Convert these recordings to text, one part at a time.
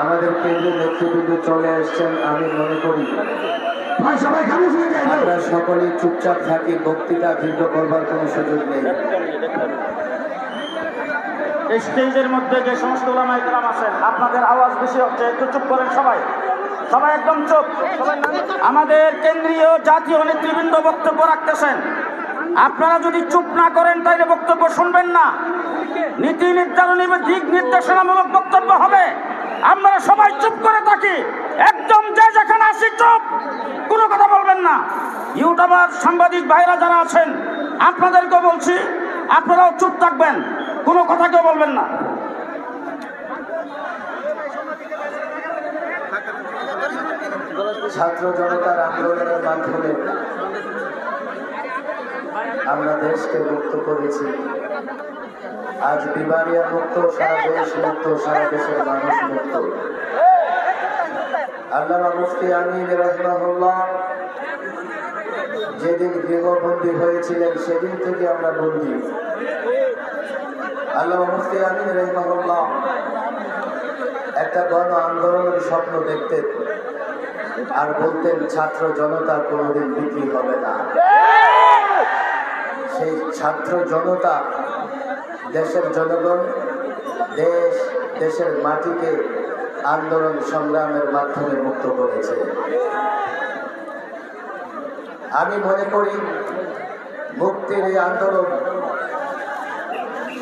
আমাদের কেন্দ্রীয় নেতৃবৃন্দ চলে আসছেন। আমি মনে করি আমরা সকলেই চুপচাপ থাকি, বক্তৃতা দীর্ঘ করবার কোনো সুযোগ নেই। স্টেজের মধ্যে যে সমস্ত ওলামায়ে কেরাম আছেন, আপনাদের আওয়াজ বেশি হচ্ছে, একটু চুপ করেন সবাই, সবাই একদম চুপ। আমাদের কেন্দ্রীয় জাতীয় নেতৃবৃন্দ বক্তব্য রাখতেছেন, আপনারা যদি চুপ না করেন তাহলে বক্তব্য শুনবেন না। নীতি নির্ধারণী দিক নির্দেশনামূলক বক্তব্য হবে, আপনারা সবাই চুপ করে থাকি, একদম যে যেখানে আসি চুপ, কোনো কথা বলবেন না। ইউটিউবার সাংবাদিক ভাইরা যারা আছেন আপনাদেরকেও বলছি, আপনারাও চুপ থাকবেন, কোনো কথা কেউ বলবেন না। ছাত্র জনতার আন্দোলনের মাধ্যমে আমরা দেশকে মুক্ত করেছি। আজ বিবারিয়া মুক্ত, সারা দেশ মুক্ত, সারা দেশের মানুষ মুক্ত। আল্লামা মুফতি আমিন রাহিমাহুল্লাহ যেদিন গৃহবন্দী হয়েছিলেন সেদিন থেকে আমরা বন্দী। আল্লামা মুফতি আমিন রাহিমাহুল্লাহ একটা গণ আন্দোলনের স্বপ্ন দেখতেন আর বলতেন ছাত্র জনতা কোনোদিন বিক্রি হবে না। সেই ছাত্র জনতা দেশের জনগণ, দেশের মাটিকে আন্দোলন সংগ্রামের মাধ্যমে মুক্ত করেছে। আমি মনে করি মুক্তির এই আন্দোলন,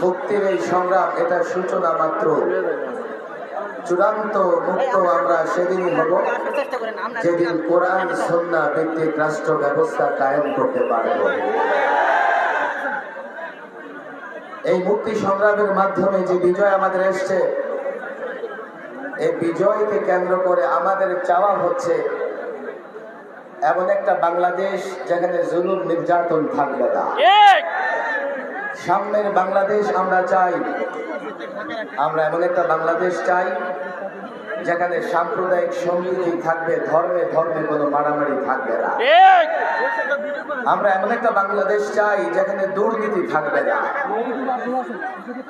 মুক্তির এই সংগ্রাম, এটা সূচনা মাত্র। চূড়ান্ত মুক্ত আমরা সেদিনই হব যেদিন কোরআন সুন্নাহ ভিত্তিক রাষ্ট্র ব্যবস্থা কায়েম করতে পারব। এই মুক্তি সংগ্রামের মাধ্যমে যে বিজয় আমাদের এসছে, এই বিজয়কে কেন্দ্র করে আমাদের চাওয়া হচ্ছে এমন একটা বাংলাদেশ যেখানে জুলুম নির্যাতন থাকবে না। সামনের বাংলাদেশ আমরা চাই। আমরা এমন একটা বাংলাদেশ চাই যেখানে সাম্প্রদায়িক সম্প্রীতি থাকবে, ধর্মে ধর্মে কোনো মারামারি থাকবে না। আমরা এমন একটা বাংলাদেশ চাই যেখানে দুর্নীতি থাকবে না।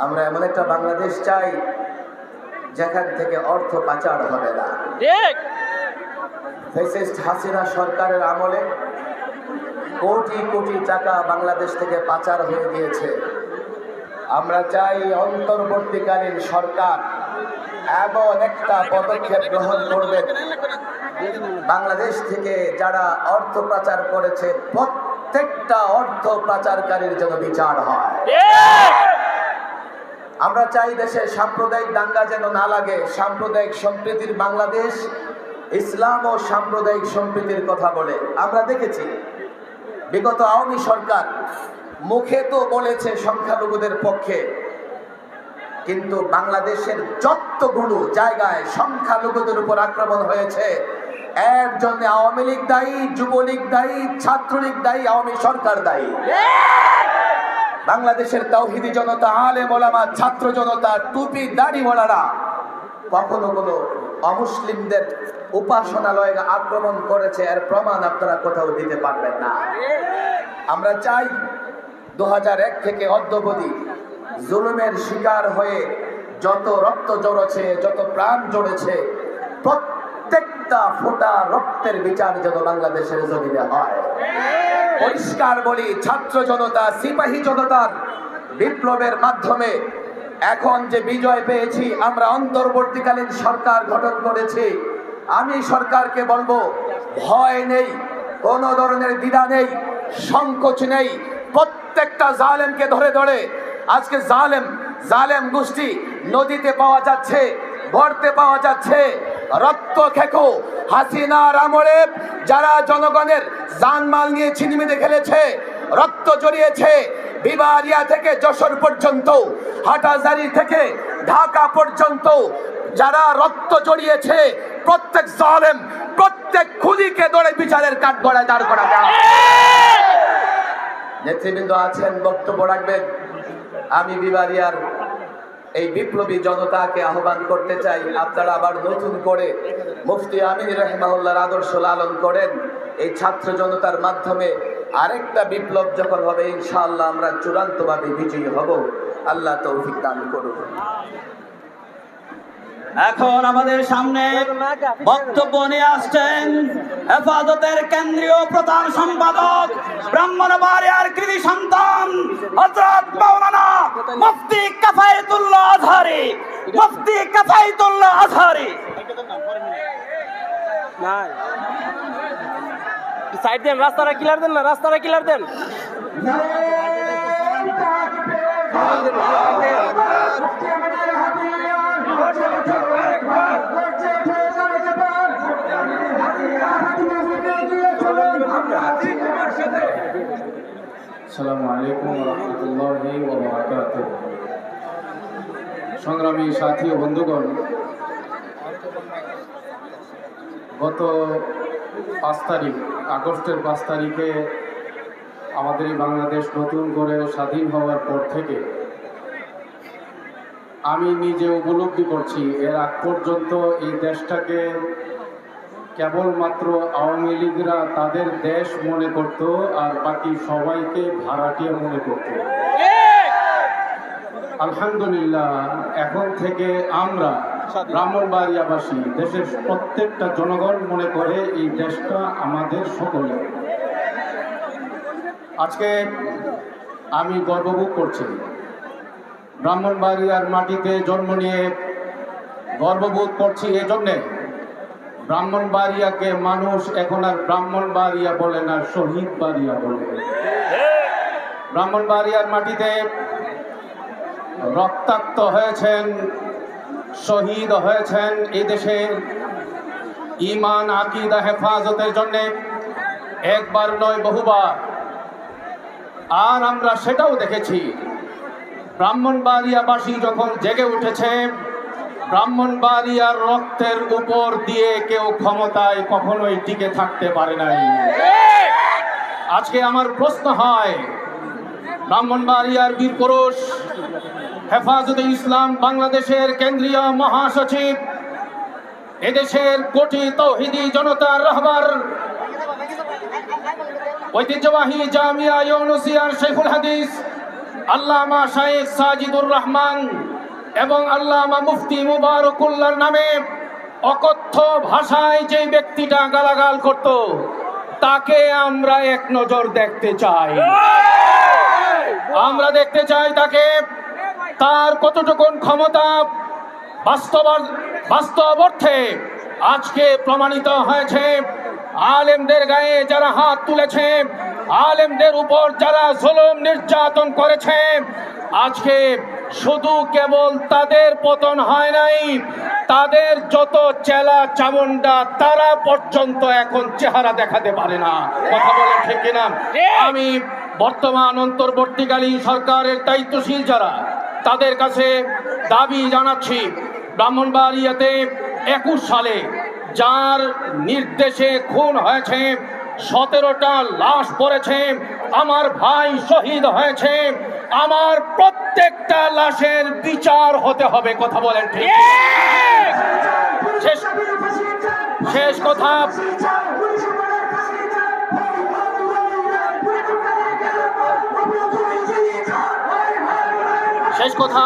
আমরা এমন একটা বাংলাদেশ চাই যেখান থেকে অর্থ পাচার হবে না। ফ্যাসিস্ট হাসিনা সরকারের আমলে কোটি কোটি টাকা বাংলাদেশ থেকে পাচার হয়ে গিয়েছে। আমরা চাই অন্তর্বর্তীকালীন সরকার এমন একটা পদক্ষেপ গ্রহণ করবেন, বাংলাদেশ থেকে যারা অর্থ পাচার করেছে প্রত্যেকটা অর্থ পাচারকারীর জন্য বিচার হয়। আমরা চাই দেশে সাম্প্রদায়িক দাঙ্গা যেন না লাগে। সাম্প্রদায়িক সম্প্রীতির বাংলাদেশ, ইসলাম ও সাম্প্রদায়িক সম্প্রীতির কথা বলে। আমরা দেখেছি বিগত আওয়ামী সরকার মুখে তো বলেছে সংখ্যালঘুদের পক্ষে, কিন্তু বাংলাদেশের যতগুলো জায়গায় সংখ্যালঘুদের উপর আক্রমণ হয়েছে এর জন্য আওয়ামী লীগ দায়ী, যুবলীগ দায়ী, ছাত্রলীগ দায়ী, আওয়ামী সরকার দায়ী। বাংলাদেশের তাওহীদি জনতা, আলেম ওলামা, ছাত্র জনতা, টুপি দাড়িওয়ালারা কখনো কোনো অমুসলিমদের উপাসনালয়ে আক্রমণ করেছে এর প্রমাণ আপনারা কোথাও দিতে পারবেন না। আমরা চাই 2001 থেকে অদ্যাবধি জুলুমের শিকার হয়ে যত রক্ত ঝরেছে, যত প্রাণ ঝরেছে, প্রত্যেকটা ফোঁটা রক্তের বিচার যেন বাংলাদেশের জমিনে হয়। পরিষ্কার বলি, ছাত্র জনতা, সিপাহী জনতার বিপ্লবের মাধ্যমে এখন যে বিজয় পেয়েছি, আমরা অন্তর্বর্তীকালীন সরকার গঠন করেছি। আমি সরকারকে বলবো, ভয় নেই, কোনো ধরনের দ্বিধা নেই, সংকোচ নেই। প্রত্যেকটা জালেমকে ধরে ধরে আজকে জালেম গোষ্ঠী নদীতে পাওয়া যাচ্ছে, ভরতে পাওয়া যাচ্ছে। রক্ত খেকো হাসিনার আমলে যারা জনগণের জানমাল নিয়ে ছিনিমিনি খেলেছে, রক্ত জড়িয়েছে, বিবারিয়া থেকে যশোর পর্যন্ত, হাটাজারি থেকে ঢাকা পর্যন্ত যারা রক্ত জড়িয়েছে, প্রত্যেক জালেম, প্রত্যেক খুনিকে ধরে বিচারের কাঠগড়ায় দাঁড় করা যায়। নেতৃবৃন্দ আছেন, বক্তব্য রাখবেন। আমি বিবারিয়ার এই বিপ্লবী জনতাকে আহ্বান করতে চাই, আপনারা আবার নতুন করে মুফতি আমিন রাহিমাহুল্লাহর আদর্শ লালন করেন। এই ছাত্র জনতার মাধ্যমে আরেকটা বিপ্লব যখন হবে ইনশাআল্লাহ আমরা চূড়ান্তভাবে বিজয়ী হব। আল্লাহ তৌফিক দান করুন। এখন আমাদের সামনে বক্তব্য নিয়ে আসছেন হেফাজতের কেন্দ্রীয় প্রধান সম্পাদক ব্রাহ্মণবাড়িয়ার কৃতি সন্তান হযরত মাওলানা মুফতি কাফায়েতুল্লাহ আজহারী। মুফতি কাফায়েতুল্লাহ আজহারী সাইড দেন, রাস্তাটা ক্লিয়ার দেন, না রাস্তাটা ক্লিয়ার দেন। আসসালামু আলাইকুম ওয়া রাহমাতুল্লাহি ওয়া বারাকাতুহু। সংগ্রামী সাথী ও বন্ধুগণ, গত 5 তারিখ আগস্টের 5 তারিখে আমাদের এই বাংলাদেশ নতুন করে স্বাধীন হওয়ার পর থেকে আমি নিজে উপলব্ধি করছি এর আগ পর্যন্ত এই দেশটাকে কেবলমাত্র আওয়ামী লীগরা তাদের দেশ মনে করত আর বাকি সবাইকে ভাড়াটিয়া মনে করত। আলহামদুলিল্লাহ, এখন থেকে আমরা ব্রাহ্মণবাড়িয়াবাসী দেশের প্রত্যেকটা জনগণ মনে করে এই দেশটা আমাদের সকলে। আজকে আমি গর্ববোধ করছি, ব্রাহ্মণবাড়িয়ার মাটিতে জন্ম নিয়ে গর্ববোধ করছি। এজন্যে ব্রাহ্মণবাড়িয়াকে মানুষ এখন আর ব্রাহ্মণবাড়িয়া বলে না, শহীদ বাড়িয়া বলে। ব্রাহ্মণবাড়িয়ার মাটিতে রক্তাক্ত হয়েছেন, শহীদ হয়েছেন এই দেশের ঈমান আকীদা হেফাজতের জন্য, একবার নয় বহুবার। আর আমরা সেটাও দেখেছি, ব্রাহ্মণবাড়িয়াবাসী যখন জেগে উঠেছে, ব্রাহ্মণবাড়িয়ার রক্তের উপর দিয়ে কেউ ক্ষমতায় কখনোই টিকে থাকতে পারে নাই। আজকে আমার প্রশ্ন হয়, ব্রাহ্মণবাড়িয়ার বীর পুরুষ হেফাজতে ইসলাম বাংলাদেশের কেন্দ্রীয় মহাসচিব, এদেশের কোটি তৌহিদি জনতার রাহবার, ঐতিহ্যবাহী জামিয়া ইউনুসিয়ার শেখুল হাদিস আল্লামা শাইখ সাজিদুর রহমান এবং আল্লামা মুফতি মুবারকুল্লাহর নামে অকথ্য ভাষায় যে ব্যক্তিটা গালাগাল করত, তাকে আমরা এক নজর দেখতে চাই। আমরা দেখতে চাই তাকে, তার কতটুকু ক্ষমতা বাস্তব অর্থে আজকে প্রমাণিত হয়েছে। আলেমদের গায়ে যারা হাত তুলেছে, আলেমদের উপর যারা জুলুম নির্যাতন করেছে, আজকে শুধু কেবল তাদের পতন হয় নাই, তাদের যত চেলা চামুন্ডা তারা পর্যন্ত এখন চেহারা দেখাতে পারে না। কথা বলে ঠিক কিনা? আমি বর্তমান অন্তর্বর্তীকালীন সরকারের দায়িত্বশীল যারা, তাদের কাছে দাবি জানাচ্ছি, ব্রাহ্মণবাড়িয়াতে 21 সালে যার নির্দেশে খুন হয়েছে, 17টা লাশ পড়েছে, আমার ভাই শহীদ হয়েছে, আমার প্রত্যেকটা লাশের বিচার হতে হবে। কথা বলেন ঠিক? শেষ কথা, শেষ কথা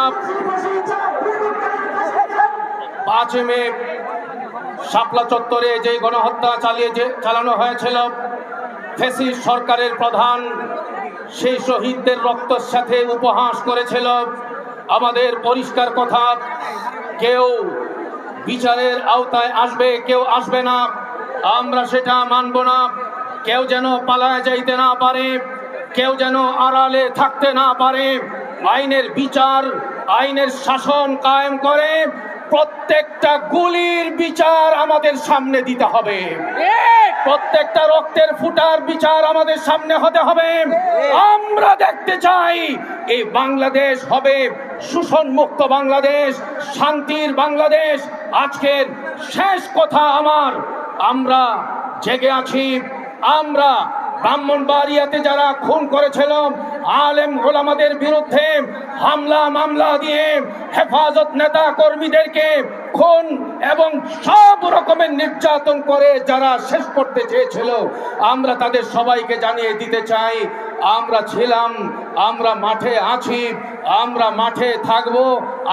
5 মে শাপলা চত্বরে যে গণহত্যা চালানো হয়েছিল ফ্যাসিস্ট সরকারের প্রধান, সেই শহীদদের রক্তের সাথে উপহাস করেছিল। আমাদের পরিষ্কার কথা, কেউ বিচারের আওতায় আসবে, কেউ আসবে না, আমরা সেটা মানব না। কেউ যেন পালায় যাইতে না পারে, কেউ যেন আড়ালে থাকতে না পারে। আইনের বিচার, আইনের শাসন কায়েম করে প্রত্যেকটা গুলির বিচার আমাদের সামনে দিতে হবে, প্রত্যেকটা রক্তের ফুটার বিচার আমাদের সামনে হতে হবে। আমরা দেখতে চাই এই বাংলাদেশ হবে শোষণ মুক্ত বাংলাদেশ, শান্তির বাংলাদেশ। আজকের শেষ কথা আমার, আমরা জেগে আছি। আমরা ব্রাহ্মণবাড়িয়াতে যারা খুন করেছিল আলেম ওলামাদের বিরুদ্ধে হামলা মামলা দিয়ে হেফাজত নেতা কর্মীদেরকে খুন এবং সব রকমের নির্যাতন করে যারা শেষ করতে চেয়েছিল, আমরা তাদের সবাইকে জানিয়ে দিতে চাই আমরা ছিলাম, আমরা মাঠে আছি, আমরা মাঠে থাকব।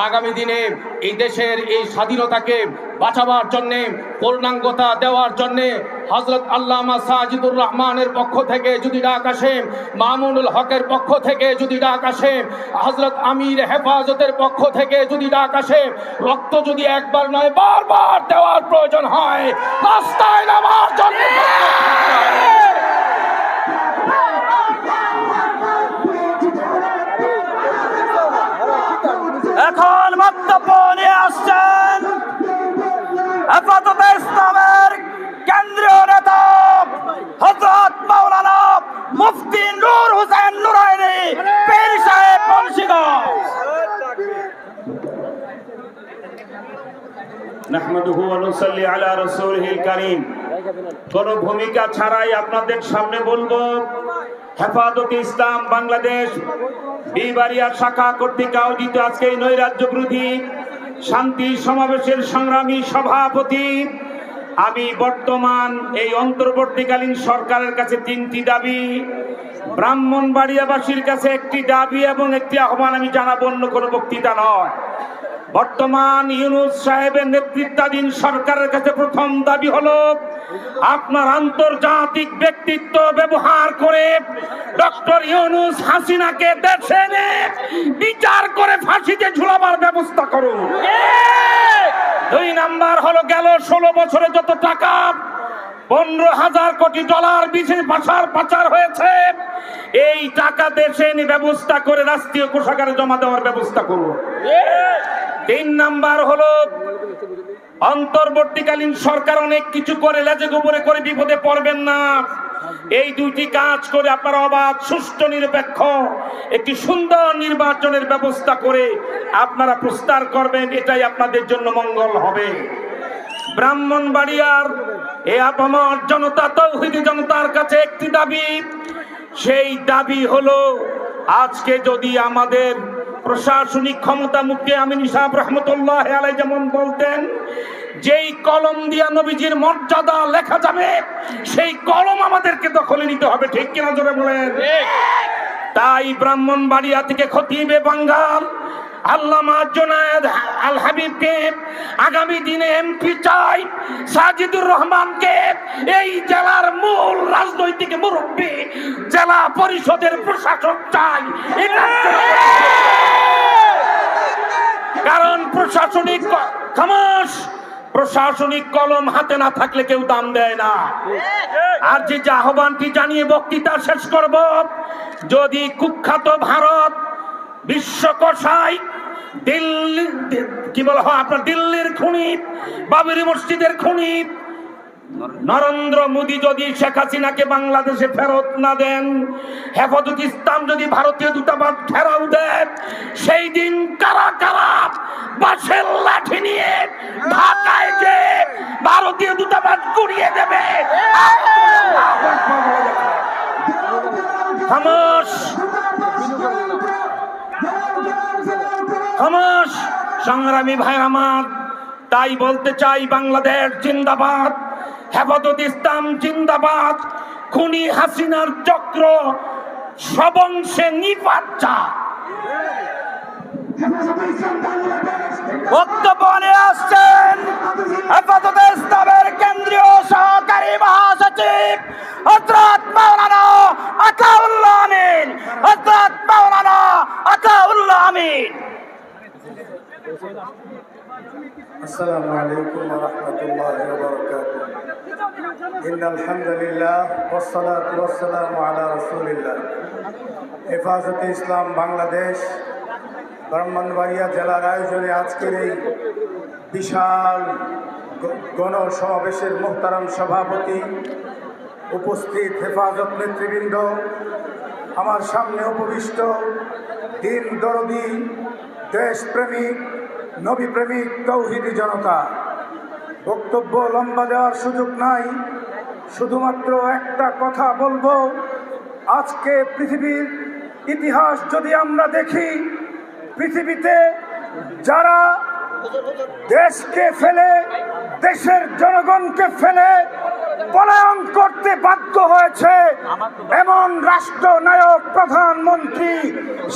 আগামী দিনে এই দেশের এই স্বাধীনতাকে বাঁচাবার জন্যে, পূর্ণাঙ্গতা দেওয়ার জন্যে হযরত আল্লামা সাজিদুর রহমানের পক্ষ থেকে যদি ডাক আসে, মামুনুল হকের পক্ষ থেকে যদি ডাক আসে, হযরত আমির হেফাজতের পক্ষ থেকে যদি ডাক আসে, রক্ত যদি একবার নয় বারবার দেওয়ার প্রয়োজন হয়, রাস্তায় নামার জন্য এখন বক্তব্য নিয়ে আসছেন হেফাজতে ইসলামের কেন্দ্রীয় নেতা হযরত মাওলানা মুফতি নূর হোসেন নুরাইনি পীর সাহেব মুন্সিগঞ্জ। নাহমাদুহু ওয়া নুসাল্লি আলা রাসূলিহিল কারীম। কোন ভূমিকা ছাড়াই আপনাদের সামনে বলবো, হেফাজতে ইসলাম বাংলাদেশ বিবাড়িয়া শাখা কর্তৃক আয়োজিত আজকে এই নৈরাজ্য বিরোধী শান্তি সমাবেশের সংগ্রামী সভাপতি আমি বর্তমান এই অন্তর্বর্তীকালীন সরকারের কাছে 3টি দাবি, ব্রাহ্মণবাড়িয়াবাসীর কাছে একটি দাবি এবং একটি আহ্বান আমি জানাবো, অন্য কোনো বক্তৃতা নয়। বর্তমান ইউনূস সাহেবের নেতৃত্বাধীন সরকারের কাছে প্রথম দাবি হলো, আপনার আন্তর্জাতিক ব্যক্তিত্ব ব্যবহার করে ডক্টর ইউনূস হাসিনাকে দেশে এনে বিচার করে ফাঁসিতে ঝুলাবার ব্যবস্থা করুন। 2 নাম্বার হলো, গেল 16 বছরে যত টাকা 15,000 কোটি ডলার বিদেশে পাচার হয়েছে, এই টাকা দেশে এনে ব্যবস্থা করে রাষ্ট্রীয় কোষাগারে জমা দেওয়ার ব্যবস্থা করুন। 3 নাম্বার হলো, অন্তর্বর্তীকালীন সরকার অনেক কিছু করে লেজে গোবরে করে বিপদে পড়বেন না। এই 2টি কাজ করে আপনারা অবাধ, সুষ্ঠু, নিরপেক্ষ একটি সুন্দর নির্বাচনের ব্যবস্থা করে আপনারা প্রস্তার করবেন, এটাই আপনাদের জন্য মঙ্গল হবে। ব্রাহ্মণবাড়িয়ার এই আপামর জনতা, তৌহিদি জনতার কাছে একটি দাবি, সেই দাবি হলো, আজকে যদি আমাদের প্রশাসনিক ক্ষমতা মুক্তি আমিন সাহেব রহমতুল্লাহ আলাইহি যেমন বলতেন, যেই কলম দিয়া নবীজির মর্যাদা লেখা যাবে সেই কলম আমাদেরকে দখলে নিতে হবে, ঠিক কিনা জোরে বলেন? তাই ব্রাহ্মণবাড়িয়া থেকে খতিবে বাঙ্গাল আল্লামা জুনায়েদ আল হাবিবকে আগামী দিনে এমপি চাই, সাজিদুর রহমানকে এই জেলার মূল রাজনৈতিক মুরব্বী, জেলা পরিষদের প্রশাসক চাই। কারণ প্রশাসনিক কলম হাতে না থাকলে কেউ দাম দেয় না। আর যে আহ্বানটি জানিয়ে বক্তৃতা শেষ করব, যদি কুখ্যাত ভারত বিশ্বকোষায় দিল্লি কি বলা হয় আপনার দিল্লির খুনি, বাবরি মসজিদের খুনি নরেন্দ্র মোদী যদি শেখ হাসিনাকে বাংলাদেশে ফেরত না দেন, হেফাজতে ইসলাম যদি ভারতীয় দূতাবাস ঘেরাও দেয়, সেই দিন কারা কারা বাঁশের লাঠি নিয়ে ঢাকায় যে ভারতীয় দূতাবাস গুড়িয়ে দেবে। খামোশ খামোশ সংগ্রামী ভাই আমার, তাই বলতে চাই, বাংলাদেশ জিন্দাবাদ, হেফাজতে ইসলাম জিন্দাবাদ। খুনি হাসিনার চক্র সবংশে নিপাত চা। বক্তব্য নিয়ে আসছেন হেফাজতে ইসলামের কেন্দ্রীয় সহকারী মহাসচিব হযরত মাওলানা আতাউল্লাহ আমিন। হযরত মাওলানা আতাউল্লাহ আমিন। السلام عليكم ورحمة الله وبركاته. إن الحمد لله والصلاة والسلام على رسول الله. হেফাজতে ইসলাম বাংলাদেশ ব্রাহ্মণবাড়িয়া জেলার আয়োজনে আজকের এই বিশাল গণসমাবেশের মোহতারাম সভাপতি, উপস্থিত হেফাজত নেতৃবৃন্দ, আমার সামনে উপবিষ্ট দিন দরদি, দেশপ্রেমিক, নবীপ্রেমিক, তৌহিদি জনতা, বক্তব্য লম্বা দেওয়ার সুযোগ নাই, শুধুমাত্র একটা কথা বলবো। আজকে পৃথিবীর ইতিহাস যদি আমরা দেখি, পৃথিবীতে যারা দেশকে ফেলে, দেশের জনগণকে ফেলে পলায়ন করতে বাধ্য হয়েছে এমন রাষ্ট্রনায়ক প্রধানমন্ত্রী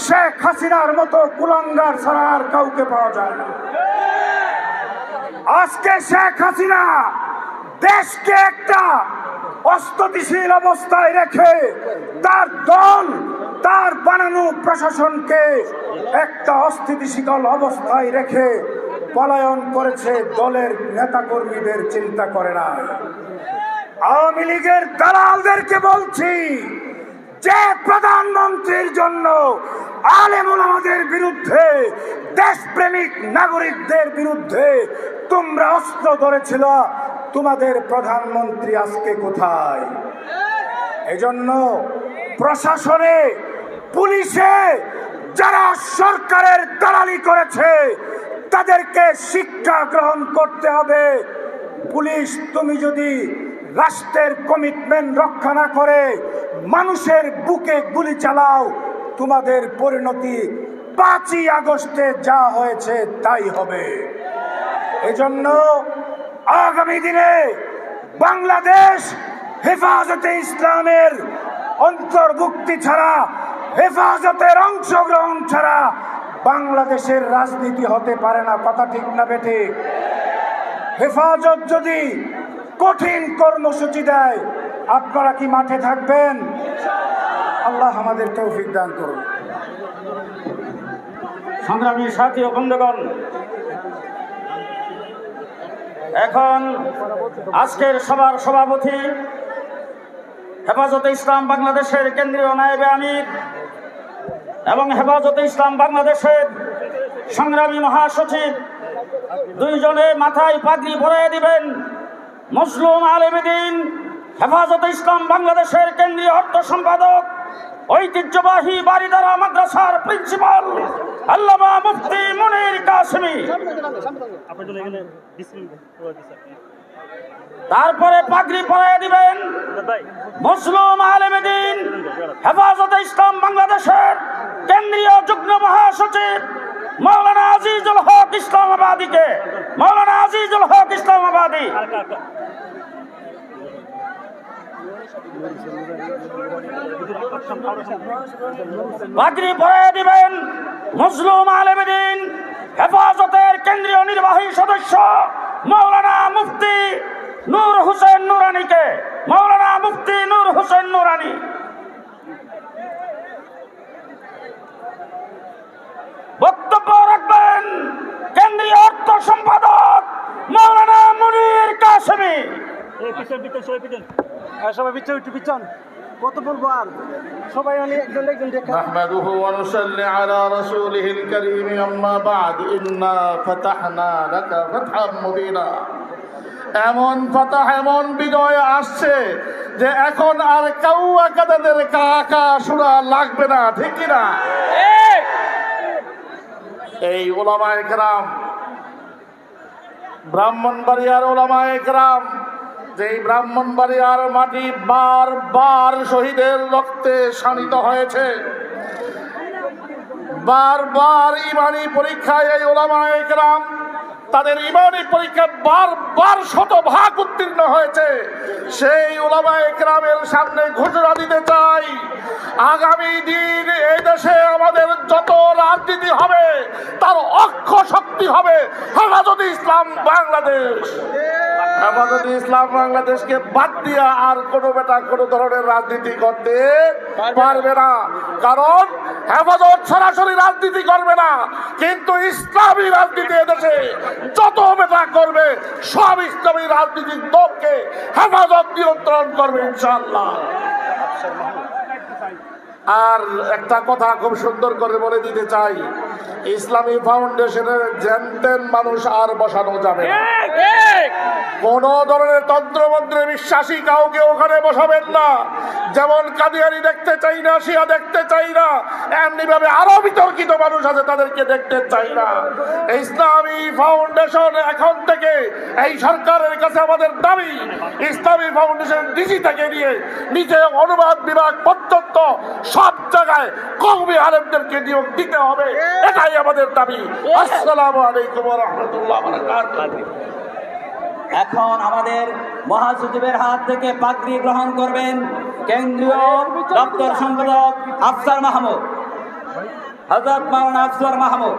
শেখ হাসিনার মতো কুলাঙ্গার ছাড়া আর কাউকে পাওয়া যায় না। আজকে শেখ হাসিনা দেশকে একটা অস্থিতিশীল অবস্থায় রেখে তার দল, তার বানানো প্রশাসনকে একটা অস্থিতিশীল অবস্থায় রেখে পলায়ন করেছে। দলের নেতাকর্মীদের চিন্তা করে না। আওয়ামী লীগের দালালদেরকে বলছি, যে প্রধানমন্ত্রীর জন্য আলেম ওলামাদের বিরুদ্ধে, দেশপ্রেমিক নাগরিকদের বিরুদ্ধে তোমরা অস্ত্র ধরেছিল, তোমাদের প্রধানমন্ত্রী আজকে কোথায়? এজন্য প্রশাসনে, পুলিশে যারা সরকারের দালালি করেছে তাদেরকে শিক্ষা গ্রহণ করতে হবে। পুলিশ, তুমি যদি রাষ্ট্রের কমিটমেন্ট রক্ষা না করে মানুষের বুকে গুলি চালাও, তোমাদের পরিণতি 5ই আগস্টে যা হয়েছে তাই হবে। এজন্য আগামী দিনে বাংলাদেশ হেফাজতে ইসলামের অন্তর্ভুক্তি ছাড়া, হেফাজতের অংশগ্রহণ ছাড়া বাংলাদেশের রাজনীতি হতে পারে না। কথা ঠিক না বেঠিক? হেফাজত যদি কঠিন কর্মসূচি দেয়, আপনারা কি মাঠে থাকবেন? আল্লাহ আমাদের তৌফিক দান করুন। সংগ্রামী সাথী ও বন্ধুগণ, এখন আজকের সভার সভাপতি, হেফাজতে ইসলাম বাংলাদেশের কেন্দ্রীয় নায়েবে আমির এবং হেফাজতে ইসলাম বাংলাদেশের সংগ্রামী মহাসচিব, দুইজনে মাথায় পাগড়ি পরিয়ে দিবেন মজলুম আলেমদ্দিন, হেফাজতে ইসলাম বাংলাদেশের কেন্দ্রীয় অর্থ সম্পাদক, ঐতিহ্যবাহী বারিদারা মাদ্রাসার প্রিন্সিপাল আল্লামা মুফতি মুনির কাসেমি। তারপরে পাগড়ি পরিয়ে দিবেন মজলুম আলেমদ্দিন, হেফাজতে ইসলাম বাংলাদেশের কেন্দ্রীয় যুগ্ম মহাসচিব মৌলানা আজিজুল হক ইসলামাবাদীকে। মৌলানা আজিজুল হক ইসলামাবাদী। পাগড়ি পরিয়ে দিবেন মজলুম আলেমদ্দিন, হেফাজতের কেন্দ্রীয় নির্বাহী সদস্য মৌলানা মুফতি নূর হোসেন নুরানীকে। মৌলানা মুফতি নূর হোসেন নুরানী। বক্তব্য রাখবেন কেন্দ্রীয় অর্থ সম্পাদক মৌলানা মুনির কাসেমি। সবাই পিছন একটু পিছন, কত বলবো আর, সবাই একজন একজন দেখে। نحمده ونصلي على رسوله الكريم أما بعد إنا فتحنا لك فتحا مبينا। এমন ফাতাহ, এমন বিজয় আসছে যে এখন আর কাউয়া কাদাদের কাকা সুরা লাগবে না, ঠিক কিনা? এই ওলামায়ে কেরাম, ব্রাহ্মণবাড়িয়ার ওলামায়ে কেরাম, যেই ব্রাহ্মণবাড়িয়ার মাটি বারবার শহীদের রক্তে শানিত হয়েছে, বারবার ইমানি পরীক্ষায় এই ওলামায়ে কেরাম তাদের ইমানি পরীক্ষা বারবার শতভাগ উত্তীর্ণ হয়েছে। সেই ওলামায়ে কেরামের সামনে ঘোষণা দিতে চাই, আগামী দিন এই দেশে আমাদের যত রাজনীতি হবে তার অক্ষ শক্তি হবে হেফাজতে ইসলাম বাংলাদেশ। হেফাজতে ইসলাম বাংলাদেশকে বাদ দিয়া আর কোনো বেটা কোনো ধরনের রাজনীতি করতে পারবে না। কারণ হেফাজত সরাসরি রাজনীতি করবে না, কিন্তু ইসলামী রাজনীতি এদেশে যত বেটা করবে সব ইসলামী রাজনীতির দলকে হেফাজত নিয়ন্ত্রণ করবে ইনশাআল্লাহ। আর একটা কথা খুব সুন্দর করে বলে দিতে চাই, ইসলামী ফাউন্ডেশনের জেনতেন মানুষ আর বসানো যাবে না। কোন ধরনের তন্ত্রমন্ত্রে বিশ্বাসী কাউকে ওখানে বসাবেন না। যেমন কাদিয়ানি দেখতে চাই না, শিয়া দেখতে চাই না, এমনি ভাবে আরো বিতর্কিত মানুষ আছে তাদেরকে দেখতে চাই না। ইসলামী ফাউন্ডেশন এখন থেকে এই সরকারের কাছে আমাদের দাবি, ইসলামী ফাউন্ডেশন ডিজি থেকে নিয়ে নিচে অনুবাদ বিভাগ পর্যন্ত সব জায়গায় কওমি আলেমদেরকে নিয়োগ দিতে হবে, এটাই আমাদের দাবি। আসসালামু আলাইকুম ওয়া রাহমাতুল্লাহি ওয়া বারাকাতুহু। এখন আমাদের মহাসচিবের হাত থেকে পাগড়ি গ্রহণ করবেন কেন্দ্রীয় দপ্তর সম্পাদক আফসার মাহমুদ, হযরত মাওলানা আফসার মাহমুদ।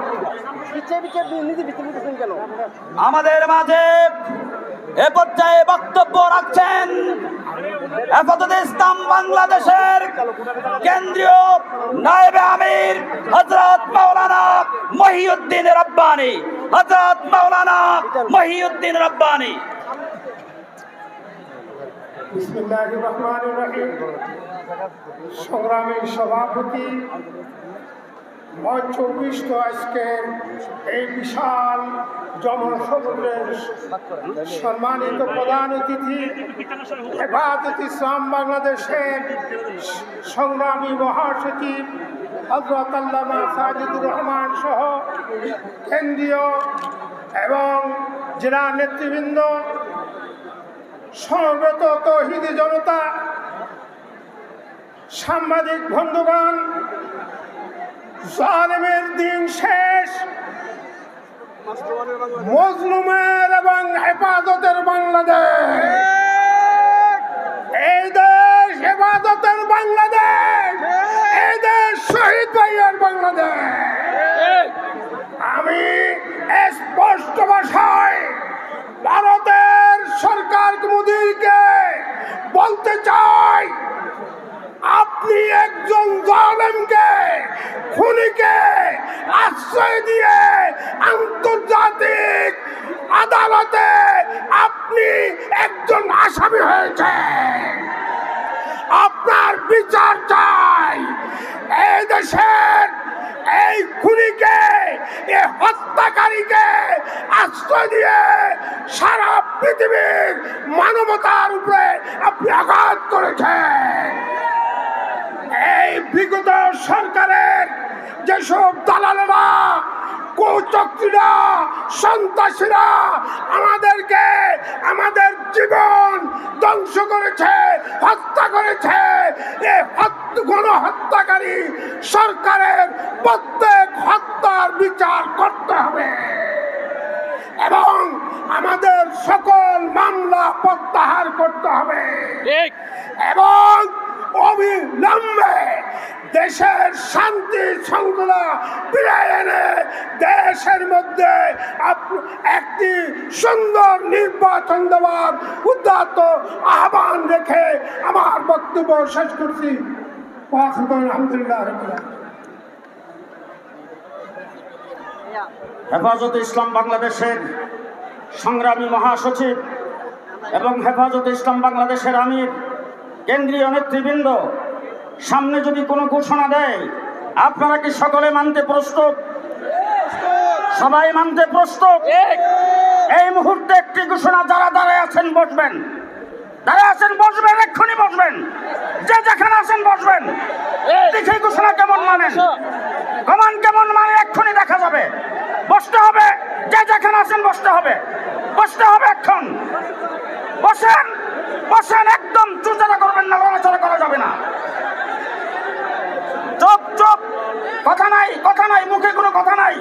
আমাদের মাঝে এ পর্যায়ে বক্তব্য রাখছেন হেফাজতে ইসলাম বাংলাদেশের কেন্দ্রীয় নায়েবে আমির হযরত মাওলানা মহিউদ্দিন রব্বানী। হযরত মাওলানা মহিউদ্দিন রব্বানী। বিসমিল্লাহির রহমানির রহিম। সংগ্রামী সভাপতি, মঞ্চ উপবিষ্ট আজকের এই বিশাল জনসমুদ্রের সম্মানিত প্রধান অতিথি, হেফাজত ইসলাম বাংলাদেশের সংগ্রামী মহাসচিব হযরত আল্লামা সাজিদুর রহমান সহ কেন্দ্রীয় এবং জেলা নেতৃবৃন্দ, সমবেত তৌহিদি জনতা, সাংবাদিক বন্ধুগণ, জালেমের দিন শেষ, মজলুমের এবং হেফাজতের বাংলাদেশ। এই দেশ হেফাজতের বাংলাদেশ, এই দেশ শহীদ ভাইয়ের বাংলাদেশ। আমি স্পষ্ট ভাষায় ভারতের সরকার মোদীকে বলতে চাই, আপনি একজন জালেমকে, খুনিকে আশ্রয় দিয়ে আন্তর্জাতিক আদালতে আপনি একজন আসামি হয়েছে। আপনার বিচার চাই। এই দেশের এই খুনিকে, এই হত্যাকারীকে আশ্রয় দিয়ে সারা পৃথিবীর মানবতার উপরে আপনি আঘাত করেছেন। এই বিগত সরকারের যেসব দালালেরা, কুচক্রীরা, সন্ত্রাসীরা আমাদেরকে, আমাদের জীবন ধ্বংস করেছে, হত্যা করেছে, এই গণহত্যাকারী সরকারের প্রত্যেক হত্যার বিচার করতে হবে এবং আমাদের সকল মামলা প্রত্যাহার করতে হবে এবং অবিলম্বে দেশের শান্তি শৃঙ্খলা ফিরিয়ে এনে দেশের মধ্যে একটি সুন্দর নির্বাচন দেওয়ার উদাত্ত আহ্বান রেখে আমার বক্তব্য শেষ করছি। আলহামদুলিল্লাহ। হেফাজতে ইসলাম বাংলাদেশের সংগ্রামী মহাসচিব এবং হেফাজতে ইসলাম বাংলাদেশের আমির, কেন্দ্রীয় নেতৃবৃন্দ, সামনে যদি কোনো ঘোষণা দেয় আপনারা কি সকলে মানতে প্রস্তুত? সবাই মানতে প্রস্তুত? এই মুহূর্তে একটি ঘোষণা, যারা দাঁড়ায় আছেন বসবেন, দাঁড়ায় আছেন বসবেন, এক্ষুনি বসবেন, যে যেখানে আছেন বসবেন। দেখি ঘোষণা কেমন মানেন, কমান কেমন মানে এক্ষুনি দেখা যাবে। বসতে হবে, যে যেখানে আছেন বসতে হবে, বসতে হবে এখন। বসেন, বসেন, একদম চুচারা করবেন না, লড়াচড়া করা যাবে না। চুপ চুপ, কথা নাই, কথা নাই, মুখে কোনো কথা নাই।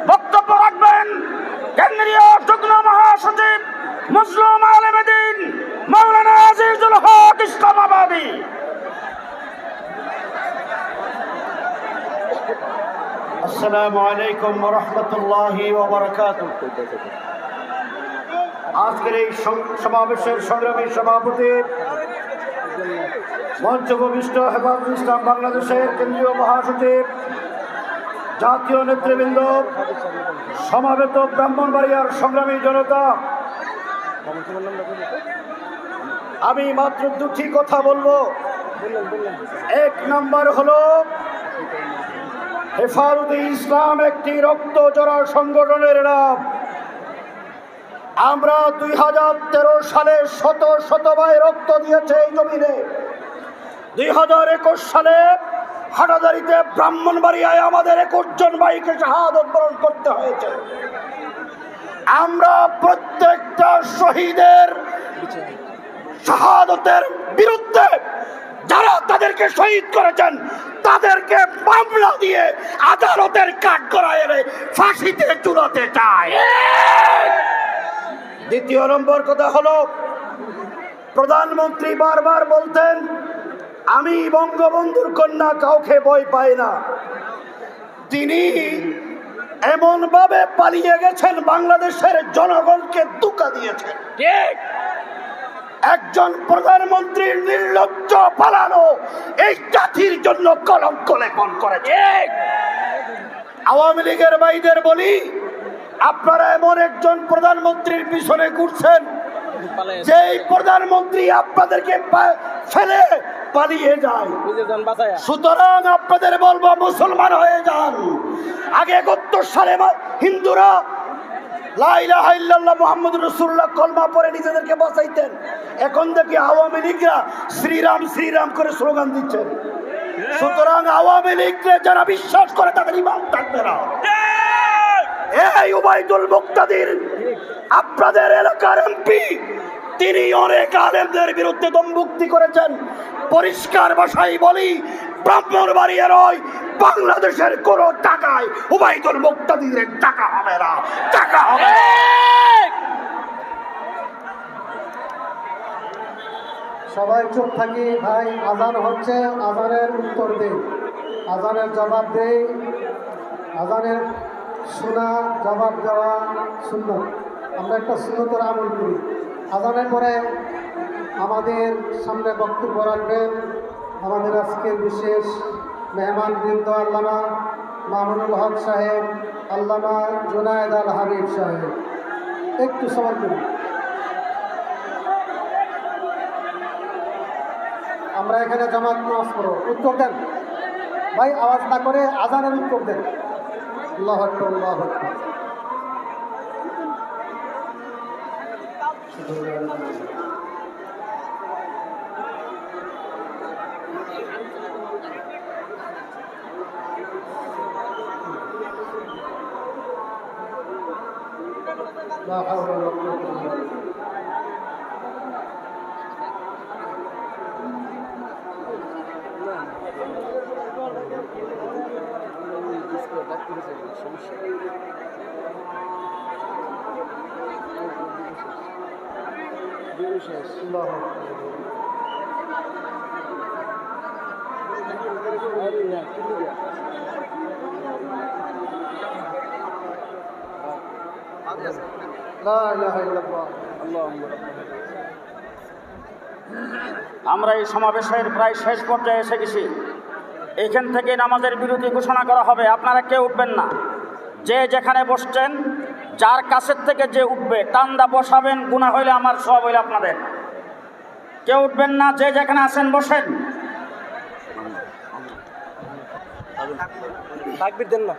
বক্তব্য রাখবেন কেন্দ্রীয় যুগ্ম মহাসচিব মুসলিম আলেম দ্বীন মাওলানা আজিজুল হক ইসলামাবাদী। আসসালামু আলাইকুম ওয়া রাহমাতুল্লাহি ওয়া বারাকাতুহু। আজকের এই সমাবেশের সংগ্রামী সভাপতি, মঞ্চ উপবিষ্ট হেফাজতে ইসলাম বাংলাদেশের কেন্দ্রীয় মহাসচিব, জাতীয় নেতৃবৃন্দ, সমাবেত ব্রাহ্মণবাড়িয়ার সংগ্রামী জনতা, আমি মাত্র দুটি কথা বলবো। এক নম্বর হলো, হেফাজতে ইসলাম একটি রক্ত জড়া সংগঠনের নাম। আমরা 2013 সালে শত শত ভাই রক্ত দিয়েছে এই জমিনে। 2021 সালে হাটাজারিতে ব্রাহ্মণবাড়িয়ায় আমাদের 21 জন ভাইকে শাহাদত বরণ করতে হয়েছে। আমরা প্রত্যেকটা শহীদের শাহাদতের বিরুদ্ধে যারা তাদেরকে শহীদ করেছেন তাদেরকে মামলা দিয়ে আদালতের কাঠগড়ায় এনে ফাঁসিতে ঝুলাতে চায়। দ্বিতীয় নম্বর কথা হলো, প্রধানমন্ত্রী বারবার বলতেন আমি বঙ্গবন্ধুর কন্যা, কাউকে ভয় পাই না। তিনি এমন ভাবে পালিয়ে গেছেন, বাংলাদেশের জনগণকে ধোঁকা দিয়েছেন। ঠিক একজন প্রধানমন্ত্রীর নির্লজ্জ পালানো এই জাতির জন্য কলঙ্ক লেপন করেছে। আওয়ামী লীগের ভাইদের বলি, আপনারা এমন একজন প্রধানমন্ত্রীর পিছনে ঘুরছেন যেই প্রধানমন্ত্রী আপনাদেরকে ফেলে পালিয়ে যায়। সুতরাং আপনাদের বলবো মুসলমান হয়ে যান। আগে 71 সালে হিন্দুরা লা ইলাহা ইল্লাল্লাহ মুহাম্মাদুর রাসূলুল্লাহ কলমা পড়ে নিজেদেরকে বাঁচাইতেন। এখন দেখি আওয়ামী লীগরা শ্রীরাম শ্রীরাম করে স্লোগান দিচ্ছেন। সুতরাং আওয়ামী লীগকে যারা বিশ্বাস করে তাদের ঈমান থাকবে না। এই উবাইদুল মুক্তাদির আপনাদের এলাকার এমপি, তিনি অনেক আলেমদের বিরুদ্ধে দমভুক্তি করেছেন। পরিষ্কার ভাষায় বলি, ব্রাহ্মণবাড়িয়া নয়, বাংলাদেশের কোন টাকায় উবাইদুল মুক্তাদিরের টাকা হবে না, টাকা হবে না। সবাই চুপ থাকি ভাই, আজান হচ্ছে, আজানের উত্তর দেই, আজানের জবাব দেই। আজানের শোনা, জবাব দেওয়া সুন্নত। আমরা একটা সুন্নতের আমল করি। আজানের পরে আমাদের সামনে বক্তব্য রাখবেন আমাদের আজকের বিশেষ মেহমান বৃন্দ আল্লামা মামুনুল হক সাহেব, আল্লামা জুনায়েদ আল হাবিব সাহেব। একটু সময় করি। আমরা এখানে জামাত নামাজ পড়ো, উত্তর দেন ভাই, আওয়াজ না করে আজানের উত্তর দেন। আল্লাহু আকবার, আল্লাহু আকবার। لا حول ولا قوة إلا بالله। الله لا إله إلا الله اللهم আমরা এই সমাবেশের প্রায় শেষ পর্যায়ে এসে গেছি। এখান থেকে নামাজের বিরতি ঘোষণা করা হবে। আপনারা কেউ উঠবেন না। যে যেখানে বসছেন, যার কাছের থেকে যে উঠবে টান্দা বসাবেন, গুনাহ হইলে আমার, সব হইলে আপনাদের। কেউ উঠবেন না, যে যেখানে আছেন বসেন। তাকবীর দেন না।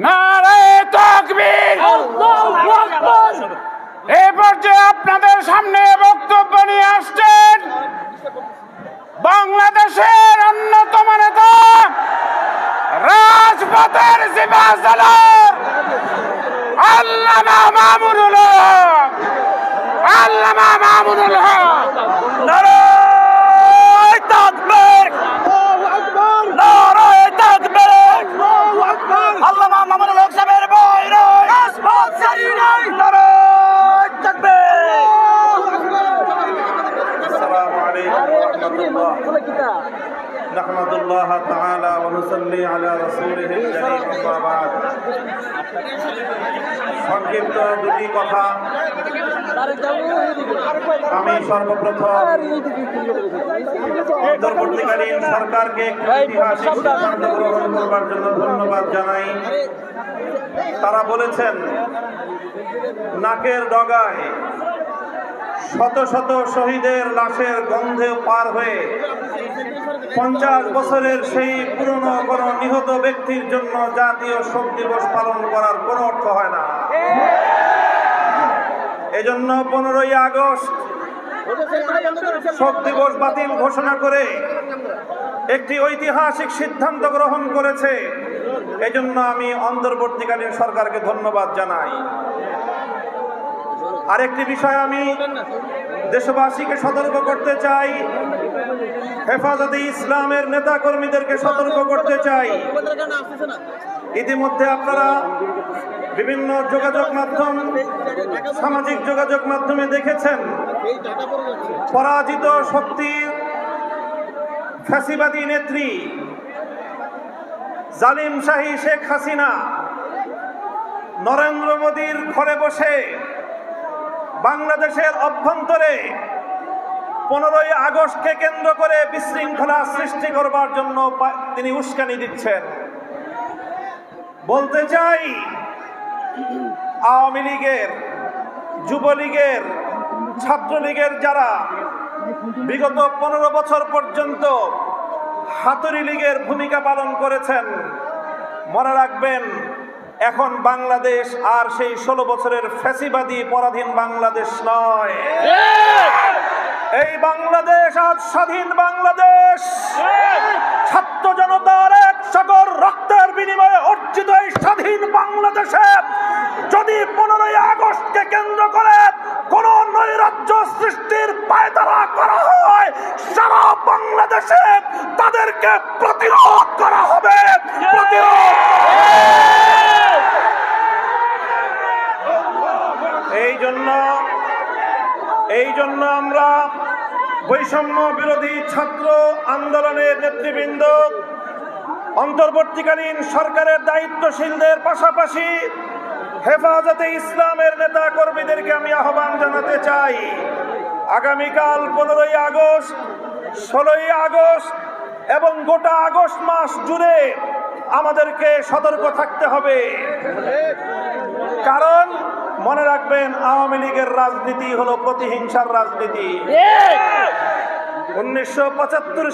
নারে তাকবীর, আল্লাহু আকবার। এই পর্যায়ে আপনাদের সামনে বক্তব্য নিয়ে আসছেন বাংলাদেশের অন্যতম নেতা, রাজপথের সিপাহসালার আল্লামা মামুনুল হক। আল্লামা মামুনুল হক, নারে তাকবীর, আল্লাহু আকবার, নারে তাকবীর, আল্লাহু আকবার। আল্লামা মামুনুল হক সাহেবের বই নয়, রাজপথ জারি নাই, নারে তাকবীর। আসসালামু আলাইকুম ওয়া রাহমাতুল্লাহ। নাহমাদুল্লাহ তাআলা ওয়া নুসাল্লি আলা রাসূলিহিল কারীম, আম্মা বা'দ। সংক্ষিপ্ত দুটি কথা। আমি সর্বপ্রথম অন্তর্বর্তীকালীন সরকারকে ঐতিহাসিক সিদ্ধান্ত গ্রহণ করবার জন্য ধন্যবাদ জানাই। তারা বলেছেন নাকের ডগায় শত শত শহীদের লাশের গন্ধে পার হয়ে 50 বছরের সেই পুরনো কোনো নিহত ব্যক্তির জন্য জাতীয় শোক দিবস পালন করার কোনো অর্থ হয় না। এজন্য 15ই আগস্ট শোক দিবস বাতিল ঘোষণা করে একটি ঐতিহাসিক সিদ্ধান্ত গ্রহণ করেছে। এজন্য আমি অন্তর্বর্তীকালীন সরকারকে ধন্যবাদ জানাই। আরেকটি বিষয় আমি দেশবাসীকে সতর্ক করতে চাই, হেফাজতে ইসলামের নেতা কর্মীদেরকে সতর্ক করতে চাই। ইতিমধ্যে আপনারা বিভিন্ন যোগাযোগ মাধ্যম, সামাজিক যোগাযোগ মাধ্যমে দেখেছেন পরাজিত শক্তির ফ্যাসিবাদী নেত্রী জালিম শাহী শেখ হাসিনা নরেন্দ্র মোদীর ঘরে বসে বাংলাদেশের অভ্যন্তরে 15ই আগস্টকে কেন্দ্র করে বিশৃঙ্খলা সৃষ্টি করবার জন্য তিনি উস্কানি দিচ্ছেন। বলতে চাই, আওয়ামী লীগের, যুবলীগের, ছাত্রলীগের যারা বিগত 15 বছর পর্যন্ত হাতুড়ি লীগের ভূমিকা পালন করেছেন, মনে রাখবেন এখন বাংলাদেশ আর সেই 16 বছরের ফ্যাসিবাদী পরাধীন বাংলাদেশ নয়। এই বাংলাদেশ আজ স্বাধীন বাংলাদেশ। ছাত্র জনতার এক সাগর রক্তের বিনিময়ে অর্জিত এই স্বাধীন বাংলাদেশে যদি 15ই আগস্টকে কেন্দ্র করে কোন নৈরাজ্য সৃষ্টির পায়তারা করা হয়, সারা বাংলাদেশে তাদেরকে প্রতিরোধ করা হবে। এই জন্য আমরা বৈষম্য বিরোধী ছাত্র আন্দোলনের নেতৃবৃন্দ, অন্তর্বর্তীকালীন সরকারের দায়িত্বশীলদের পাশাপাশি হেফাজতে ইসলামের নেতা কর্মীদেরকে আমি আহ্বান জানাতে চাই, আগামীকাল 15ই আগস্ট, 16ই আগস্ট এবং গোটা আগস্ট মাস জুড়ে আমাদেরকে সতর্ক থাকতে হবে। কারণ মনে রাখবেন, আওয়ামী লীগের রাজনীতি হলো প্রতিহিংসার রাজনীতি। 1975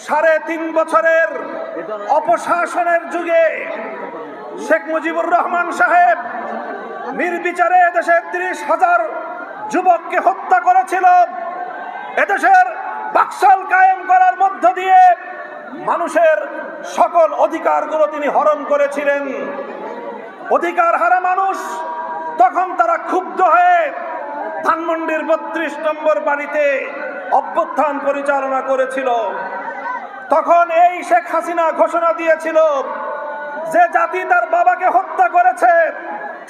সালে 3.5 বছরের অপশাসনের যুগে শেখ মুজিবুর রহমান সাহেব নির্বিচারে দেশের 30,000 যুবককে হত্যা করেছিল। এদেশের বাকশাল কায়েম করার মধ্য দিয়ে মানুষের সকল অধিকারগুলো তিনি হরণ করেছিলেন। অধিকার হারা মানুষ তখন তারা ক্ষুব্ধ হয়ে ধানমন্ডির 32 নম্বর বাড়িতে অভ্যুত্থান পরিচালনা করেছিল। তখন এই শেখ হাসিনা ঘোষণা দিয়েছিল যে জাতি তার বাবাকে হত্যা করেছে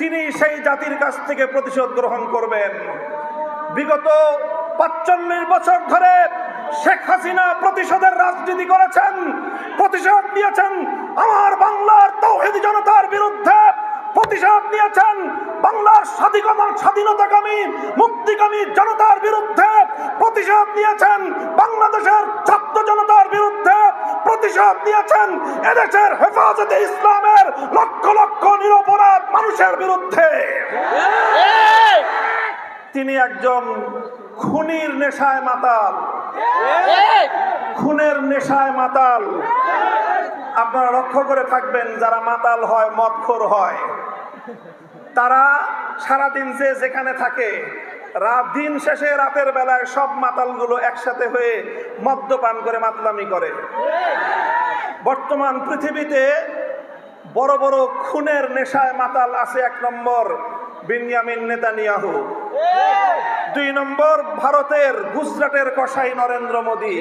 তিনি সেই জাতির কাছ থেকে প্রতিশোধ গ্রহণ করবেন। বিগত 45 বছর ধরে শেখ হাসিনা প্রতিশোধের রাজনীতি করেছেন, প্রতিশোধ নিয়েছেন আমার বাংলার তাওহীদি জনতার বিরুদ্ধে, প্রতিশোধ নিয়েছেন বাংলার স্বাধীনতাকামী মুক্তিকামী জনতার বিরুদ্ধে, প্রতিশোধ নিয়েছেন বাংলাদেশের ছাত্র জনতার বিরুদ্ধে, প্রতিশোধ নিয়েছেন এদেশের হেফাজতে ইসলামের লক্ষ লক্ষ নিরপরাধ মানুষের বিরুদ্ধে। তিনি একজন খুনির নেশায় মাতাল, খুনের নেশায় মাতাল। আপনারা লক্ষ্য করে থাকবেন, যারা মাতাল হয়, মদখোর হয়, তারা সারাদিন যে যেখানে থাকে, দিন শেষে রাতের বেলায় সব মাতালগুলো একসাথে হয়ে মদ্যপান করে মাতলামি করে। বর্তমান পৃথিবীতে বড় বড় খুনের নেশায় মাতাল আছে। 1 নম্বর বিনিয়ামিন নেতানিয়াহু, 2 নম্বর ভারতের গুজরাটের কসাই নরেন্দ্র মোদী,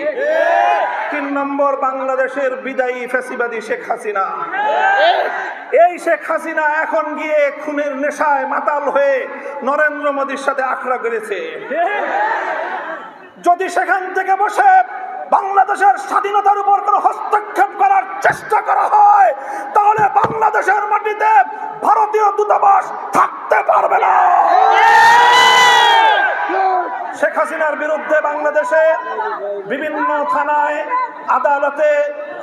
3 নম্বর বাংলাদেশের বিদায়ী ফ্যাসিবাদী শেখ হাসিনা। এই শেখ হাসিনা এখন গিয়ে খুনের নেশায় মাতাল হয়ে নরেন্দ্র মোদীর সাথে আখড়া করেছে। যদি সেখান থেকে বসে বাংলাদেশের স্বাধীনতার উপর কোনো হস্তক্ষেপ করার চেষ্টা করা হয়, তাহলে বাংলাদেশের মাটিতে ভারতীয় দূতাবাস থাকতে পারবে না। শেখ হাসিনার বিরুদ্ধে বাংলাদেশে বিভিন্ন থানায়, আদালতে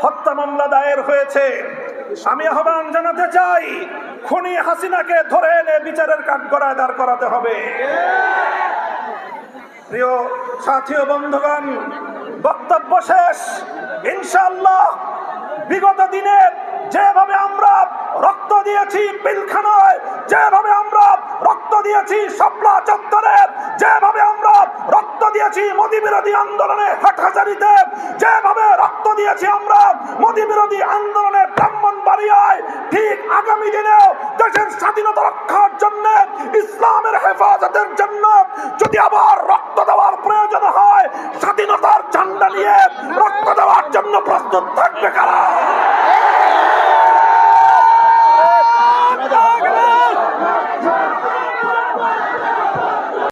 হত্যা মামলা দায়ের হয়েছে। আমি আহ্বান জানাতে চাই, খুনি হাসিনাকে ধরে এনে বিচারের কাঠগড়ায় দাঁড় করাতে হবে। প্রিয় সাথী ও বন্ধুগণ, বক্তব্য শেষ। ইনশাআল্লাহ বিগত দিনে যেভাবে আমরা রক্ত দিয়েছি পিলখানায়, যেভাবে আমরা রক্ত দিয়েছি শাপলা চত্বরে, যেভাবে আমরা রক্ত দিয়েছি মোদী বিরোধী আন্দোলনে হাটহাজারীতে, যেভাবে রক্ত দিয়েছি আমরা মোদী বিরোধী আন্দোলনে ব্রাহ্মণবাড়িয়ায়, ঠিক আগামী দিনেও দেশের স্বাধীনতা রক্ষার জন্য, ইসলামের হেফাজতের জন্য যদি আবার রক্ত দেওয়ার প্রয়োজন হয়, স্বাধীনতার ঝান্ডা নিয়ে রক্ত দেওয়ার জন্য প্রস্তুত থাকবে কারা?